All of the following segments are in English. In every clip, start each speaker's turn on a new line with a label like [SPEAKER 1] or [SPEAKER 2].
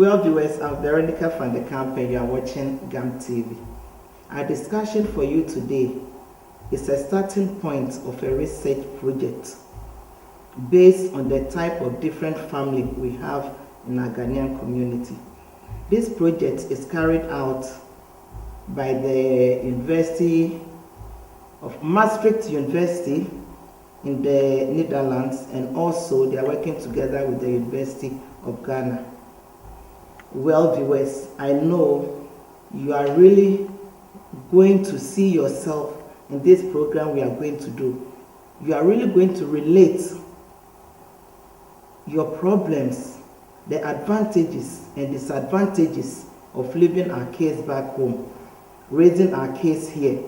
[SPEAKER 1] Well, viewers, I'm Veronica from the Kamp and you are watching GAM TV. Our discussion for you today is a starting point of a research project based on the type of different family we have in our Ghanaian community. This project is carried out by the University of Maastricht University in the Netherlands, and also they are working together with the University of Ghana. Well, viewers, I know you are really going to see yourself in this program we are going to do. You are really going to relate your problems, the advantages and disadvantages of living our kids back home, raising our kids here.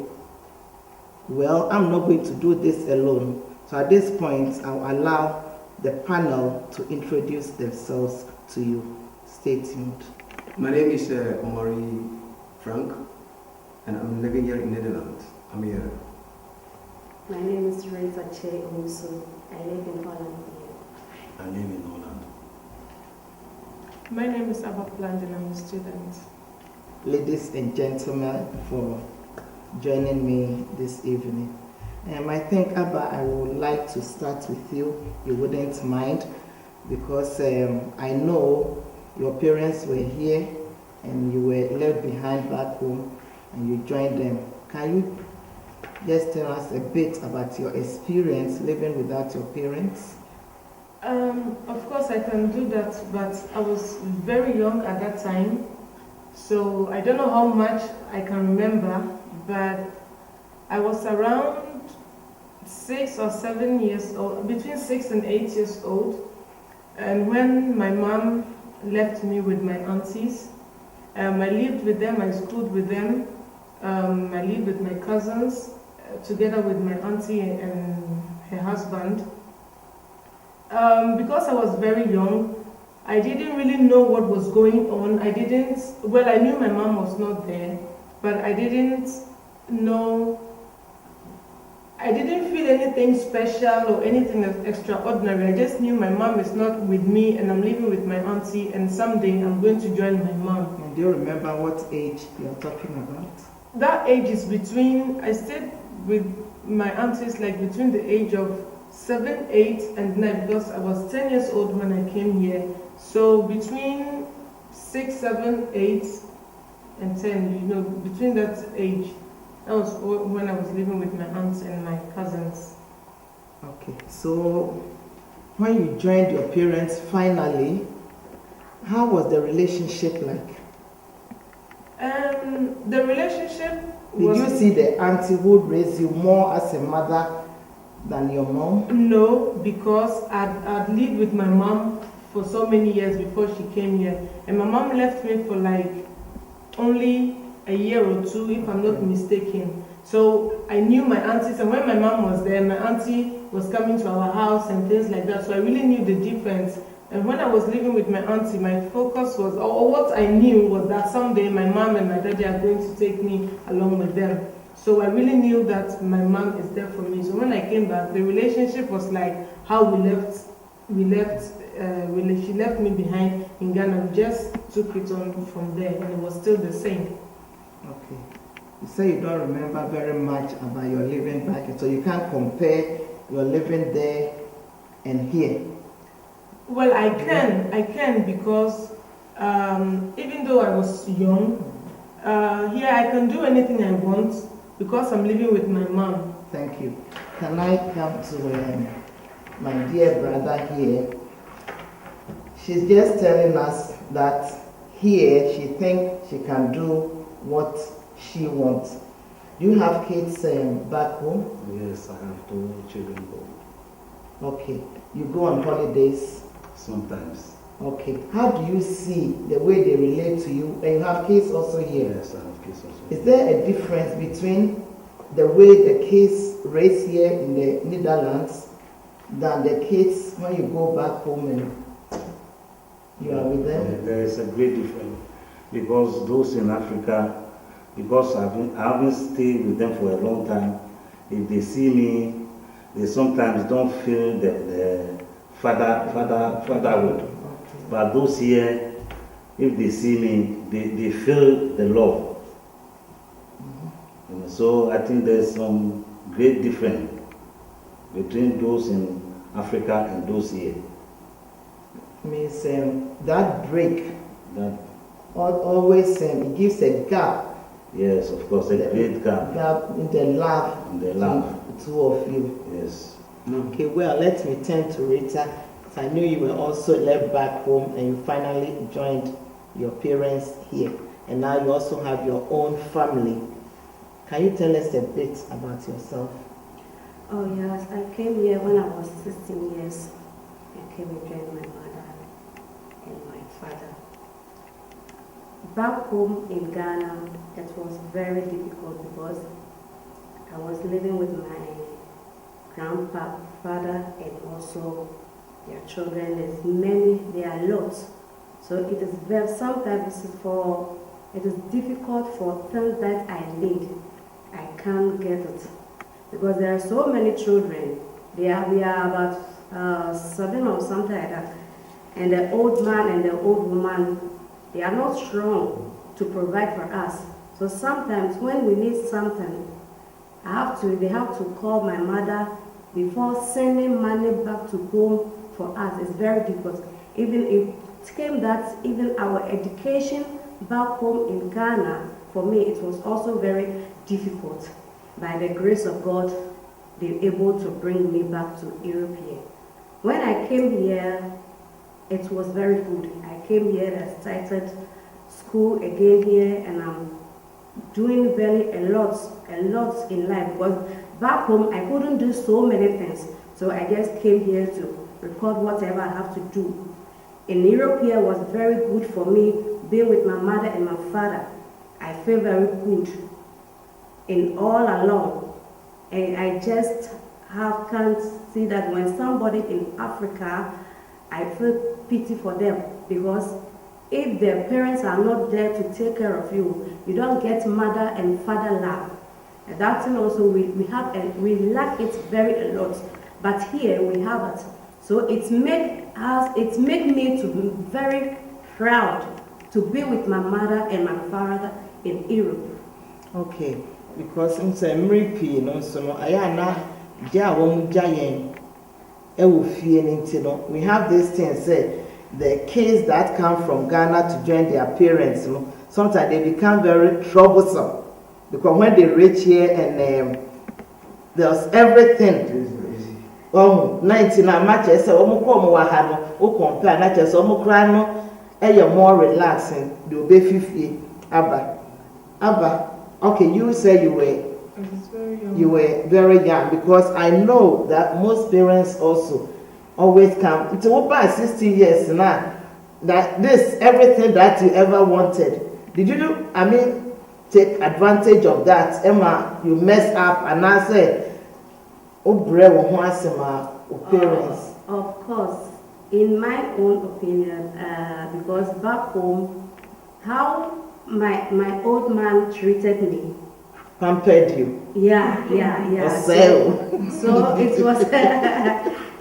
[SPEAKER 1] Well, I'm not going to do this alone. So at this point, I'll allow the panel to introduce themselves to you. Stay tuned.
[SPEAKER 2] My name is Omari Frank, and I'm living here in Netherlands. I'm here.
[SPEAKER 3] My name is Reza Che Omusu. I live in Holland.
[SPEAKER 4] I live in Holland.
[SPEAKER 5] My name is Abba Plant and I'm a student.
[SPEAKER 1] Ladies and gentlemen, for joining me this evening. I think, Abba, I would like to start with you. You wouldn't mind, because I know your parents were here and you were left behind back home and you joined them. Can you just tell us a bit about your experience living without your parents?
[SPEAKER 5] Of course I can do that, but I was very young at that time, so I don't know how much I can remember, but I was around 6 or 7 years old, between 6 and 8 years old, and when my mom left me with my aunties, I lived with them, I schooled with them, I lived with my cousins, together with my auntie and her husband. Because I was very young, I didn't really know what was going on. I knew my mom was not there, but I didn't feel anything special or anything extraordinary. I just knew my mom is not with me and I'm living with my auntie, and someday I'm going to join my mom.
[SPEAKER 1] And do you remember what age you're talking about?
[SPEAKER 5] That age is I stayed with my aunties like between the age of 7, 8 and 9, because I was 10 years old when I came here. So between 6, 7, 8 and 10, between that age, that was when I was living with my aunts and my cousins.
[SPEAKER 1] Okay, so when you joined your parents finally, how was the relationship like?
[SPEAKER 5] The relationship
[SPEAKER 1] was... Did you see the auntie who raised you more as a mother than your mom?
[SPEAKER 5] No, because I'd lived with my mom for so many years before she came here. And my mom left me for like only a year or two, if I'm not mistaken. So I knew my aunties, and when my mom was there, my auntie was coming to our house and things like that. So I really knew the difference. And when I was living with my auntie, my focus was, or what I knew was that someday my mom and my daddy are going to take me along with them. So I really knew that my mom is there for me. So when I came back, the relationship was like how she left me behind in Ghana. We just took it on from there, and it was still the same.
[SPEAKER 1] Okay. You say you don't remember very much about your living back, so you can't compare your living there and here.
[SPEAKER 5] Well, I can because even though I was young, here I can do anything I want because I'm living with my mom.
[SPEAKER 1] Thank you. Can I come to my dear brother here? She's just telling us that here she thinks she can do what she wants. Do you have kids back home?
[SPEAKER 4] Yes, I have 2 children home.
[SPEAKER 1] Okay. You go on holidays?
[SPEAKER 4] Sometimes.
[SPEAKER 1] Okay. How do you see the way they relate to you? And you have kids also here?
[SPEAKER 4] Yes, I have kids also.
[SPEAKER 1] Is there a difference between the way the kids raised here in the Netherlands than the kids when you go back home and you are with them?
[SPEAKER 4] There is a great difference, because those in Africa, because I haven't stayed with them for a long time, if they see me, they sometimes don't feel the fatherhood. But those here, if they see me, they feel the love. So I think there's some great difference between those in Africa and those here.
[SPEAKER 1] Means that break
[SPEAKER 4] That,
[SPEAKER 1] always it gives a gap.
[SPEAKER 4] yes, of course, a great gap
[SPEAKER 1] Gap in the love.
[SPEAKER 4] in the love.
[SPEAKER 1] Two of you.
[SPEAKER 4] Yes.
[SPEAKER 1] Okay, well, let me turn to Rita. I knew you were also left back home and you finally joined your parents here. And now you also have your own family. Can you tell us a bit about yourself?
[SPEAKER 3] Oh yes, I came here when I was 16 years. I came and joined my mother and my father. Back home in Ghana, it was very difficult because I was living with my grandpa, father, and also their children. There are lots. So it is very, sometimes it is difficult for things that I need. I can't get it. Because there are so many children. We are about 7 or something like that. And the old man and the old woman, they are not strong to provide for us. So sometimes when we need something, they have to call my mother before sending money back to home for us. It's very difficult. Even if it came that even our education back home in Ghana, for me, it was also very difficult. By the grace of God, they were able to bring me back to Europe here. When I came here, it was very good. I came here, I started school again here, and I'm doing a lot in life, because back home I couldn't do so many things. So I just came here to record whatever I have to do. In Europe here was very good for me, being with my mother and my father. I feel very good in all along. And I just can't see that when somebody in Africa, I feel pity for them, because if their parents are not there to take care of you, you don't get mother and father love. And that's also we lack it very a lot. But here we have it. So it made me to be very proud to be with my mother and my father in Europe.
[SPEAKER 1] Okay, because I'm saying Mripi, no, so I am not Jayen. We have this thing say the kids that come from Ghana to join their parents, sometimes they become very troublesome, because when they reach here and there's everything. 19 matches, so compare matches, more relaxing. They'll be 50. Abba. Okay, you say you were very young, because I know that most parents also always come. It's over 60 years now. That this everything that you ever wanted. Did you take advantage of that? Emma, you mess up and I said, parents.
[SPEAKER 3] Of course, in my own opinion, because back home, how my old man treated me.
[SPEAKER 1] Pampered you.
[SPEAKER 3] Yeah. So it was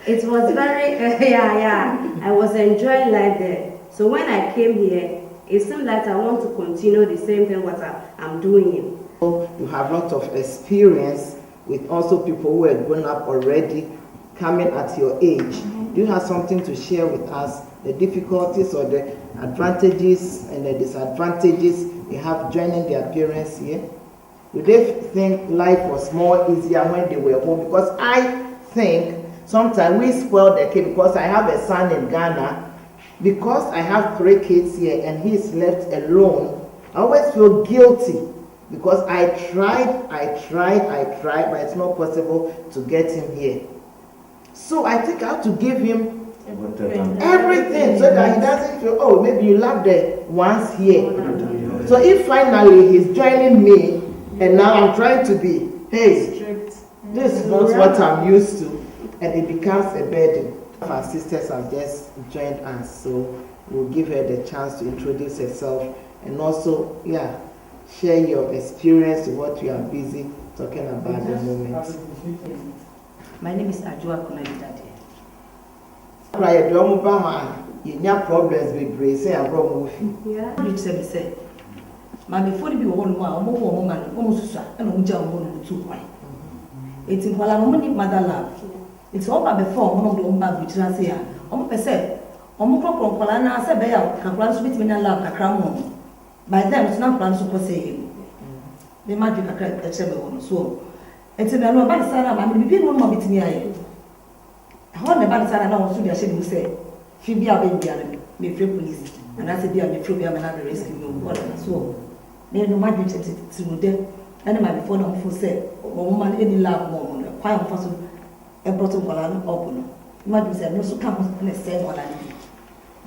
[SPEAKER 3] it was very I was enjoying life there. So when I came here, it seemed like I want to continue the same thing what I'm doing.
[SPEAKER 1] You have a lot of experience with also people who are grown up already, coming at your age. Do you have something to share with us, the difficulties or the advantages and the disadvantages you have joining their parents here? Do they think life was more easier when they were home? Because I think sometimes we spoil the kid, because I have a son in Ghana, because I have 3 kids here and he's left alone. I always feel guilty, because I tried, but it's not possible to get him here. So I think I have to give him everything so that he doesn't feel, oh, maybe you love the ones here. So if finally he's joining me and now I'm trying to be, hey, this is not what I'm used to, and it becomes a burden. Our sisters have just joined us, so we'll give her the chance to introduce herself and also, share your experience with what you are busy talking about at the moment.
[SPEAKER 6] My name is Ajua Kunadidade.
[SPEAKER 1] you have problems with Grace and Bro Mufi.
[SPEAKER 3] Yeah.
[SPEAKER 6] You say, my before be one woman, almost and on John 2 points. It's in Palamoni Mother Love. It's all about before one of the Omba which I say, percent. Omcrop from Polana said, can plans with me and love a crown. By them, it's not plans to say the magic a chamber so. It's in a no bad Sarah, I'm being one more bit near you. I heard the bad Sarah now to be ashamed to say, she be a baby, me free police, and I said, be free, I'm another rescue, whatever. So, they no magic to them, and my before them for say, woman any love more, quite possible, a bottom column open. Imagine said, no, so come and say what I need.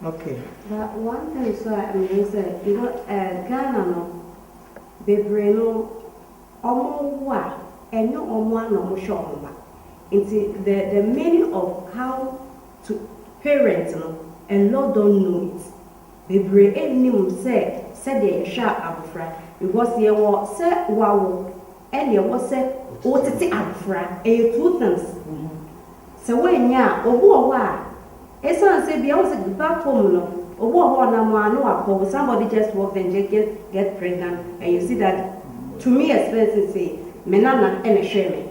[SPEAKER 1] Okay.
[SPEAKER 3] But one thing, so I mean, say, you know, Ghana, no, they bring no, almost and no one no show. Into the meaning of how to parent, no, and Lord don't know it. They bring any say they sharp abfra because they were say wow, and they was say what it abfra, a two things. So when ya, or wa, it's not say be also back home, no, or what no, somebody just walked and get pregnant, and you see that to me, especially say, menana and a shame.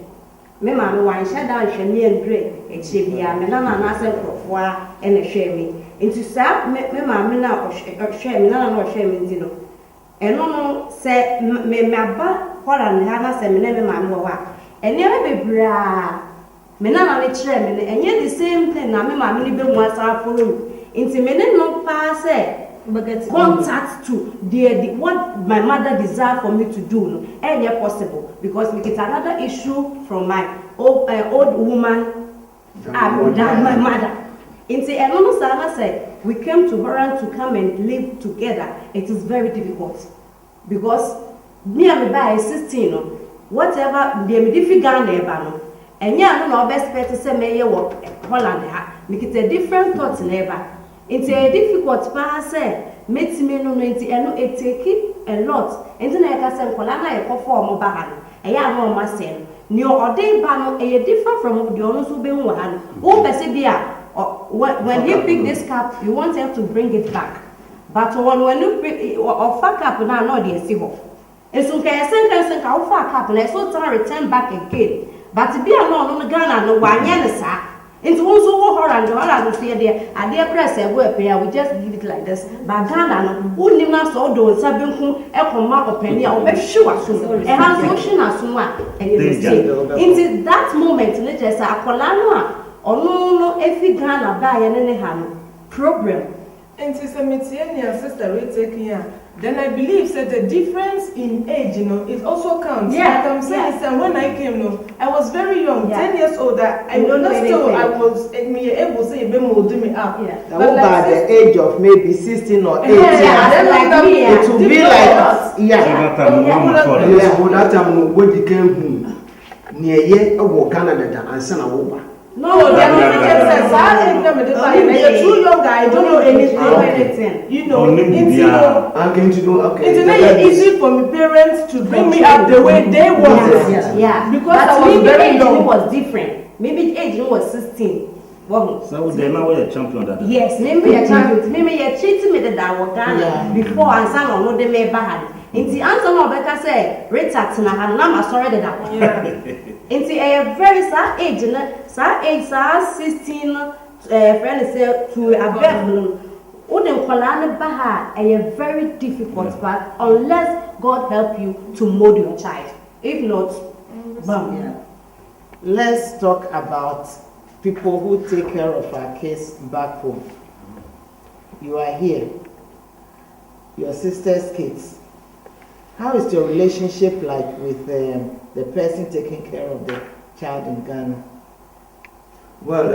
[SPEAKER 3] Me ma no wan shada hwe me andre eche bia me na na ase krofo and a shame. Into sa me ma me na hwe me na na hwe me ndi no. Eno no se me aba kwara ne ha na se me na me ma me wa. Ene be bebra me na na le kire me enye the same thing na me ma me ni be mu asa follow. Into me ne no pa se contact to the what my mother desire for me to do no any possible because we get another issue from my old woman my mother into another sana said we came to her to come and live together. It is very difficult because me and my 16 no whatever they me different Ghana no and yeah no best bet to say me work Holland ha make it a different thought never. It's a difficult part, say, makes me no nti eno it take a lot. And then I can say, Colana, a perform bahan, a young woman say, New or day ban a different from the owners who be one. Oh, Bessibia, when you pick this cup, you want them to bring it back. But when you pick or fuck up now, no, dear Sibo. And so can I send how fuck up and I so time return back again. But to be alone on the Ghana, no one, yes, it's also her and the say there, and their press and work here, we just give it like this. But Ghana, who did not so do something who echo mark of penny, or make sure soon, and has motion as soon and you say, into that moment, let us say, Akolana, or no, every Ghana buy and any hand problem.
[SPEAKER 5] And sister Mitiani and sister Ray taking here. Then I believe that the difference in age, you know, it also counts.
[SPEAKER 3] Yeah.
[SPEAKER 5] Like I'm saying, yeah. When I came, no, I was very young, 10 years old. I
[SPEAKER 3] don't know
[SPEAKER 5] still,
[SPEAKER 3] anything.
[SPEAKER 5] I was able to say, "Be me up."
[SPEAKER 3] Yeah.
[SPEAKER 1] Now, what about the age of maybe 16 or 18?
[SPEAKER 3] Yeah, like me,
[SPEAKER 1] it will be like,
[SPEAKER 4] That
[SPEAKER 2] time when you came home, near ye a Canada and son of
[SPEAKER 5] No, they're too young. I don't know anything. You know,
[SPEAKER 2] I'm going to know. Okay.
[SPEAKER 5] It's not easy for my parents to bring me up the way they want.
[SPEAKER 3] Yeah.
[SPEAKER 5] Because
[SPEAKER 3] but
[SPEAKER 5] I was very young.
[SPEAKER 3] It was different. Maybe age was 16.
[SPEAKER 4] So they now were a champion that.
[SPEAKER 3] Yes, maybe a champion. Maybe a treated me that I was Ghana before and some of them may bad. In the answer, no better say, Rita, and I'm sorry that. Into a very sad age, sad 16, friend say to a bedroom. Wouldn't Kolana Baha a very difficult part unless God help you to mold your child. If not, bam.
[SPEAKER 1] Let's talk about people who take care of our kids back home. You are here, your sister's kids. How is your relationship like with the person taking care of the child in Ghana?
[SPEAKER 2] Well,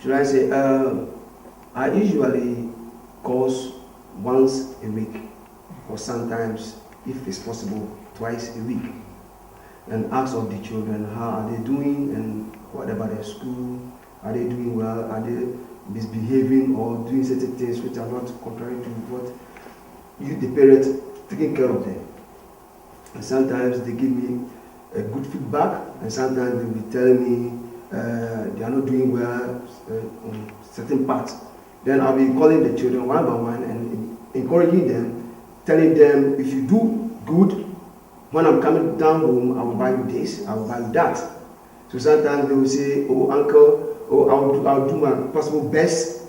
[SPEAKER 2] should I say, I usually calls once a week, or sometimes, if it's possible, twice a week, and ask of the children how are they doing and what about their school, are they doing well, are they misbehaving or doing certain things which are not contrary to what you, the parent, taking care of them. And sometimes they give me a good feedback, and sometimes they will tell me they are not doing well on certain parts, then I'll be calling the children one by one and encouraging them, telling them, if you do good, when I'm coming down home, I will buy you this, I will buy you that. So sometimes they will say, oh uncle, oh I'll do my possible best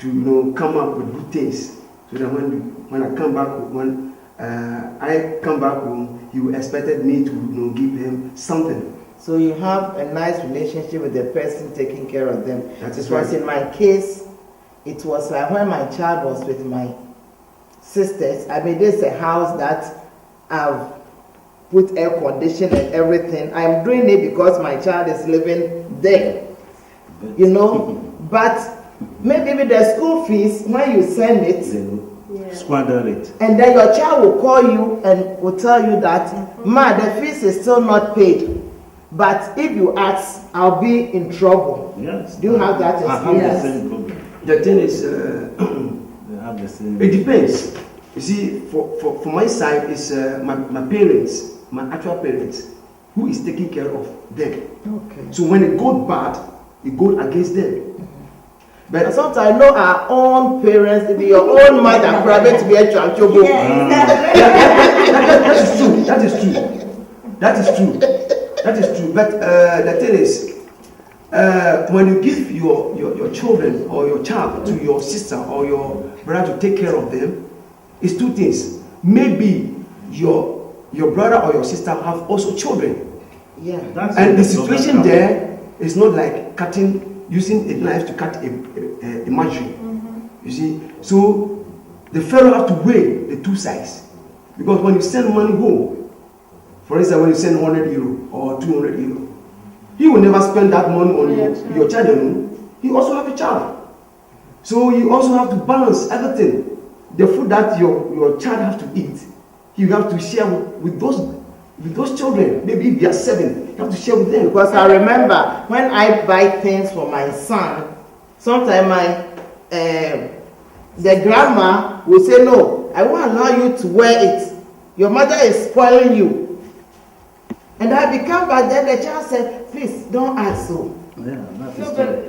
[SPEAKER 2] to come up with good things, so that when I come back, when I come back home, he expected me to give him something.
[SPEAKER 1] So you have a nice relationship with the person taking care of them.
[SPEAKER 2] That is
[SPEAKER 1] it was
[SPEAKER 2] right.
[SPEAKER 1] In my case, it was like when my child was with my sisters. I mean, this is a house that I've put air condition and everything. I'm doing it because my child is living there, but maybe with the school fees, when you send it,
[SPEAKER 4] squander it.
[SPEAKER 1] and then your child will call you and will tell you that, Ma, the fees is still not paid. But if you ask, I'll be in trouble.
[SPEAKER 4] Yes.
[SPEAKER 1] Do you have that experience?
[SPEAKER 4] I have the same problem.
[SPEAKER 2] The thing is,
[SPEAKER 4] They have the same.
[SPEAKER 2] it depends. You see, for my side, it's my parents, my actual parents, who is taking care of them.
[SPEAKER 1] Okay.
[SPEAKER 2] So when it goes bad, it goes against them.
[SPEAKER 1] But sometimes I know our own parents, to be your own mother, private to be a child.
[SPEAKER 2] That is true. But the thing is, when you give your children or your child to your sister or your brother to take care of them, it's two things. Maybe your brother or your sister have also children.
[SPEAKER 1] Yeah.
[SPEAKER 2] And the situation there is not like using a knife to cut a margarine. You see, so the fellow have to weigh the two sides, because when you send money home, for instance, when you send €100 or €200, he will never spend that money on your child alone. He also have a child, so you also have to balance everything. The food that your child have to eat, you have to share with those children. Maybe if you are 7, you have to share with them.
[SPEAKER 1] Because I remember when I buy things for my son, sometimes the grandma will say, no, I won't allow you to wear it. Your mother is spoiling you. And I become back then, the child said, please don't ask so.
[SPEAKER 4] Yeah,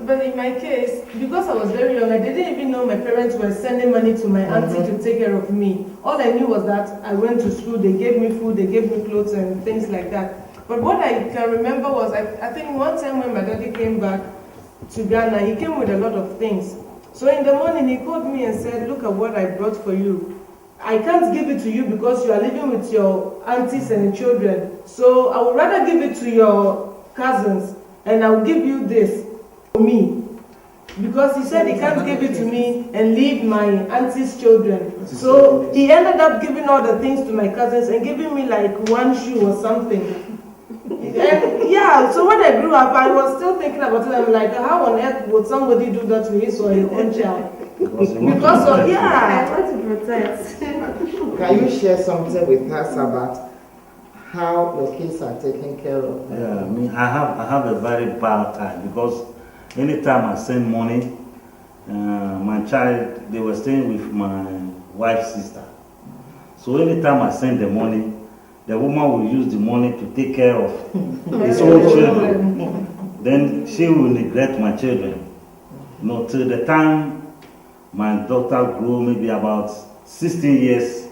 [SPEAKER 5] but in my case, because I was very young, I didn't even know my parents were sending money to my auntie to take care of me. All I knew was that I went to school, they gave me food, they gave me clothes and things like that. But what I can remember was, I think one time when my daddy came back to Ghana, he came with a lot of things. So in the morning, he called me and said, look at what I brought for you. I can't give it to you because you are living with your aunties and children. So I would rather give it to your cousins, and I will give you this for me. Because he said he can't give it to me and leave my auntie's children. So he ended up giving all the things to my cousins and giving me like one shoe or something. And yeah, so when I grew up, I was still thinking about it. I'm like, how on earth would somebody do that to his or his own child? Because of, yeah.
[SPEAKER 3] I want to protect.
[SPEAKER 1] Can you share something with us about how your kids are taken care of?
[SPEAKER 4] Yeah, I mean, I have a very bad time, because anytime I send money, my child, they were staying with my wife's sister. So anytime I send the money, the woman will use the money to take care of his own children. Then she will neglect my children. Till the time my daughter grew, maybe about 16 years,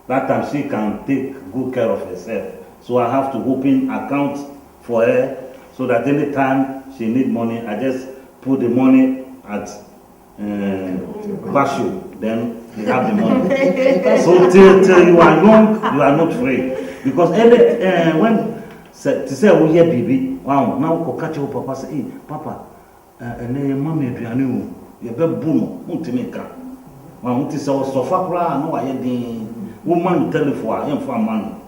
[SPEAKER 4] that time she can take good care of herself. So I have to open account for her, so that any time she need money, I just put the money at Bashu, then you have the money. So till you are young, you are not free. Because when to say we hear baby, wow, now we catch your papa say, hey, papa, and mommy piano, you better boom, Montemeka. Wow, to say, so far, no, I had the woman telephone, I am for man.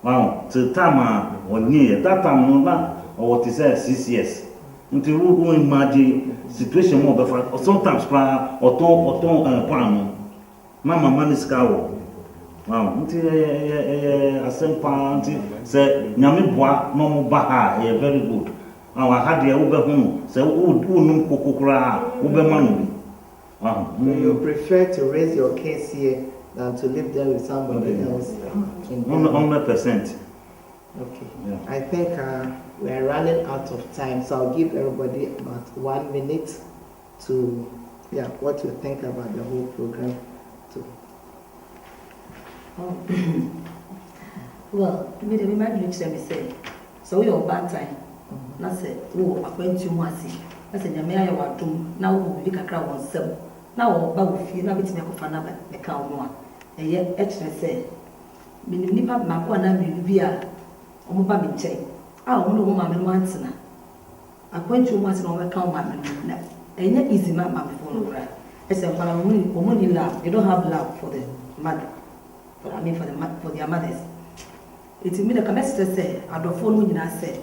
[SPEAKER 4] Wow, till time or near that time, no, or what is 6 years. Until we imagine situation more before, or sometimes or pan, Mama man is cow. Wow, until a simple say, Yamiboa, no baha, very good. I had the Uber home, say, Unum Kokura, Uber Manu.
[SPEAKER 1] You prefer to raise your kids here than to live there with somebody else?
[SPEAKER 4] 100%.
[SPEAKER 1] Okay.
[SPEAKER 4] Yeah.
[SPEAKER 1] I think we are running out of time, so I'll give everybody about 1 minute to, what you think about the whole program.
[SPEAKER 6] Well, me the remind you to me say, so your bad time. Na say, oh, akwantu mu ase. Na say nyame aye wadom, na wo bi kakra won sem. Na wo ba wo fie na betimi akofa na be ka wo a. Eye e kire say, me nipa mako na me bi a omo ba me nkyɛn. A omo no ma me no antena. Akwantu mu ase na wo be ka wo ma me na. Enye easy ma me for no right. I say for omo ni love. You don't have love for the mother. For their mothers. It mean the commander say, I don't follow you now say,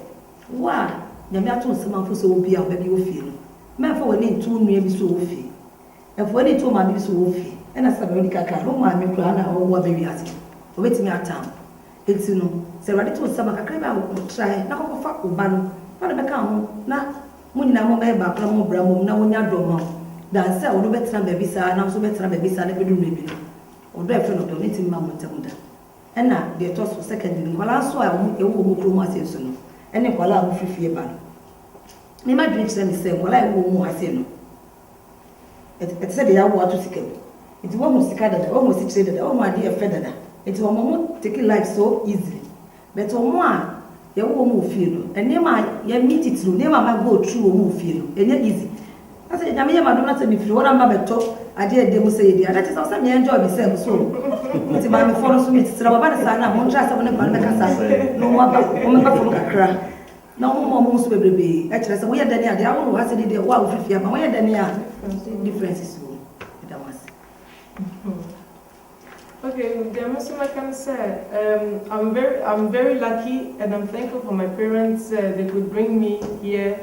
[SPEAKER 6] why? Nyame ato nsema fo so obi a obabi ofie no. Me fa woni ntu nua bi so ofie. E fo woni ntu ma bi so ofie. E na sabe woni kaka no ma me kura na wo ba wi ase. Obetimi atam. Enti no, se wadi to nsema kakra ba wo try na kokofa oba no. Na be ka ho na mo nyina mo ba ba kra mo bra mo na wonya dom ho. Dan se wo no betra ba bi sa na so betra ba bi sa na be dum bi no. Odo e fe no do nti ma mo ntamuda. E na de to so second ni wala so a wo ewo mo kro mo ase so no. Ene kwala wo fifie ba no. Me ma dwen kire me se kwala e wo mu ase no. Et se de ya wo ato sika. Enti wo mo sika dada, wo mo si kire dada, wo mo ade e fe dada. Enti wo mo take life so easily. But wo mo a ye wo mo fie no. Ene ma ye meet it no, ne ma go through wo mo fie no. Enye easy. Asa nyame ye ma do na se me fie wo na ma beto ade de mo say dia. That is also me enjoy myself so. Enti ba me follow so me tira ba na sa na mo ntra sa mo ne ba me kasa. No wa ba, wo me ba fo kakra. Na mo so bebrebe e kire se wo ye dani ade a wo ha se de wo a wo fifia ma wo ye dani a differences wo that was.
[SPEAKER 5] Okay, there must I can say I'm very lucky and I'm thankful for my parents. They could bring me here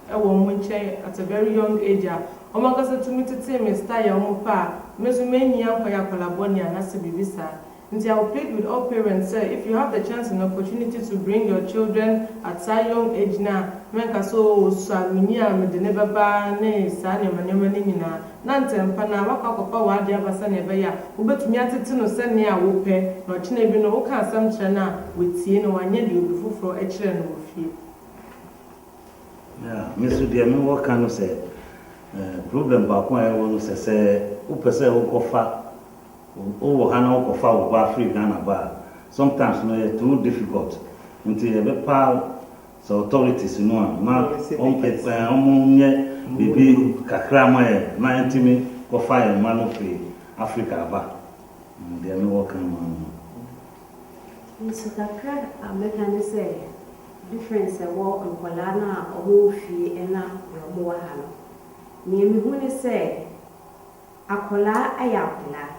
[SPEAKER 5] at a very young age. Omagasa to me to tell me stay on pa mesumeni yanko ya kolaboni anase bibisa. And I will plead with all parents, if you have the chance and opportunity to bring your children at such young age now, make us so minia me de never ba ne sanya manema nina nantem pana wakakopa wadi abasa nebeya ubetumi atete no sene a wo pe no chine bi no wo ka asam kire na wetie no wanye de obi foforo e kire no wo fie.
[SPEAKER 4] Yeah, Mr. Diame what can you say? Problem ba ko e wo no se wo pese wo kofa o hana ko fa o ba free Ghana ba sometimes no it's too difficult until the pa so authorities no na on pesa on nye bibi kakra ma e na ntimi ko fa e ma no free Africa ba they no work on
[SPEAKER 3] so kakra American say difference e wo nkola na o fie e na o mo ha no me mi hu ne say akola ayakola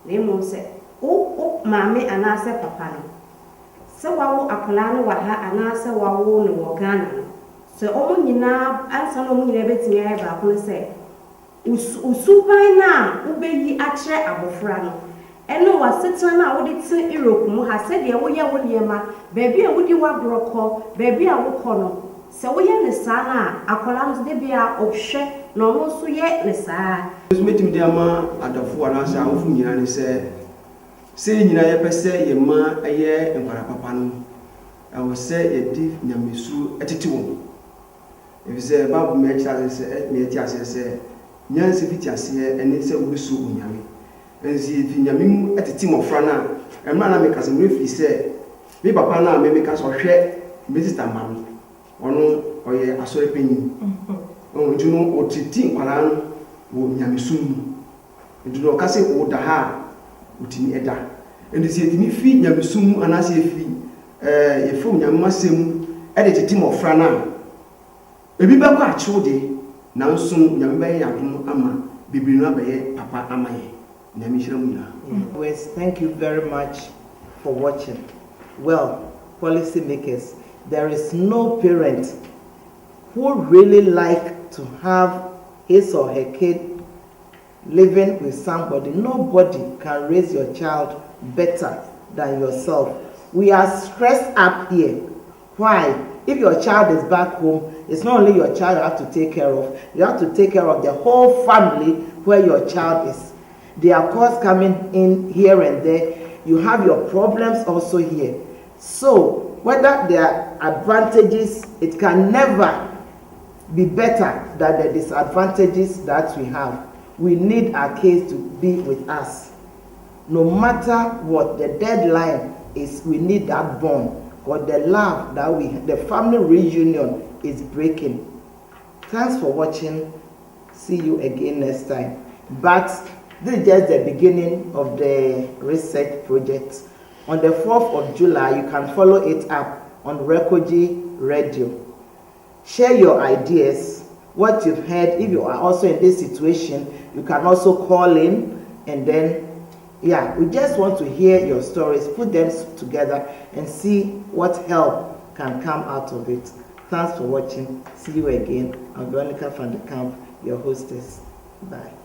[SPEAKER 3] Nemo say, oh, mammy, and I said, Papa. So I will apply with her and I said, I won't Ghana. So only now, answer no me never to me about say, Usupai now, Ube actually abofrano. And no was sitting now, would it say Iroku has said, yeah, we are with Yama, baby, would you want broco, baby, I will call. So we are the sana, a columns de be of share. No so yet nesa
[SPEAKER 2] meeting the ama adafo anasa awofu nyina ne se nyina ye pese ye ma aye enkwara papa no awo se ye di nyamesu etiti wo if say babu me cha se me ti ase se nyanse fiti ase ene se wo so onyame enzi fi nyamem etiti mofra na emra na me kase me fi se me papa na me ka so hwe me sister mam ono oye asore penyi Juno or Titin Paran will Yamisum. And do not cast it or the ha, Utini Eda. And the city me feed Yamisum and I say fee, a phone Yamasim, edited Tim of Frana. A biba chode, now soon Yambe Yatum Ama, Bibina Papa Amaye, Yamishamina.
[SPEAKER 1] Thank you very much for watching. Well, policymakers, there is no parent who really like to have his or her kid living with somebody. Nobody can raise your child better than yourself. We are stressed up here. Why? If your child is back home, it's not only your child you have to take care of, you have to take care of the whole family where your child is. There are calls coming in here and there. You have your problems also here. So, whether there are advantages, it can never be better than the disadvantages that we have. We need our kids to be with us. No matter what the deadline is, we need that bond, or the love that the family reunion is breaking. Thanks for watching. See you again next time. But this is just the beginning of the research project. On the 4th of July, you can follow it up on Rekoji Radio. Share your ideas, what you've heard. If you are also in this situation, you can also call in, and then, yeah, we just want to hear your stories, put them together, and see what help can come out of it. Thanks for watching. See you again. I'm Veronica from the Kamp, your hostess. Bye.